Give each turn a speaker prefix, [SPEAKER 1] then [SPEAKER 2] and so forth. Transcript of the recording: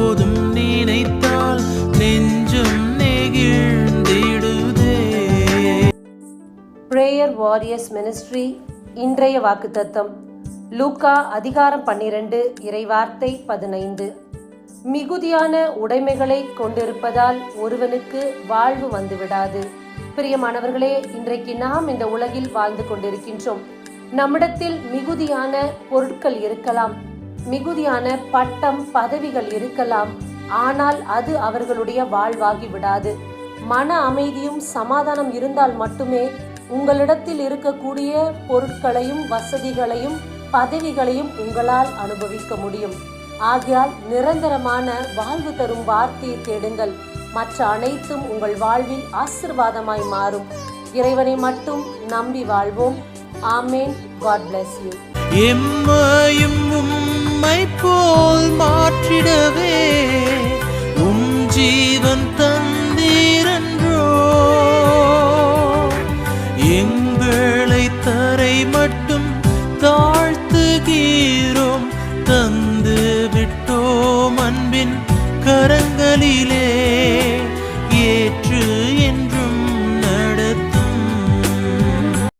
[SPEAKER 1] எப்போதும் நினைத்தால் நெஞ்சம் நெகிழ்ந்திடுதே.
[SPEAKER 2] பிரேயர் வாரியர்ஸ் மினிஸ்ட்ரி இன்றைய வாக்குத்தத்தம் லூக்கா அதிகாரம் 12 இறைவார்த்தை 15. மிகுதியான உடைமைகளை கொண்டிருப்பதால் ஒருவனுக்கு வாழ்வு வந்துவிடாது. பிரியமானவர்களே, இன்றைக்கு நாம் இந்த உலகில் வாழ்ந்து கொண்டிருக்கின்றோம். நம்மிடத்தில் மிகுதியான பொருட்கள் இருக்கலாம், மிகுதியான பட்டம் பதவிகள் இருக்கலாம். ஆனால் அது அவர்களுடைய வாழ்வாகி விடாது. மன அமைதியும் சமாதானம் இருந்தால் மட்டுமே உங்களிடத்தில் இருக்கக்கூடிய பொருட்களையும் வசதிகளையும் பதவிகளையும் உங்களால் அனுபவிக்க முடியும். ஆகையால் நிரந்தரமான வாழ்வு தரும் வார்த்தையை தேடுங்கள். மற்ற அனைத்தும் உங்கள் வாழ்வில் ஆசீர்வாதமாய் மாறும். இறைவனை மட்டும் நம்பி வாழ்வோம். ஆமேன். God bless you.
[SPEAKER 1] எம்மையும் உம்மை போல் மாற்றிடவே உம் ஜீவன் தந்தீரன்றோ. எங்களை தரை மட்டும் தாழ்த்துகிறோம், தந்து விட்டோம் அன்பின் கரங்களிலே.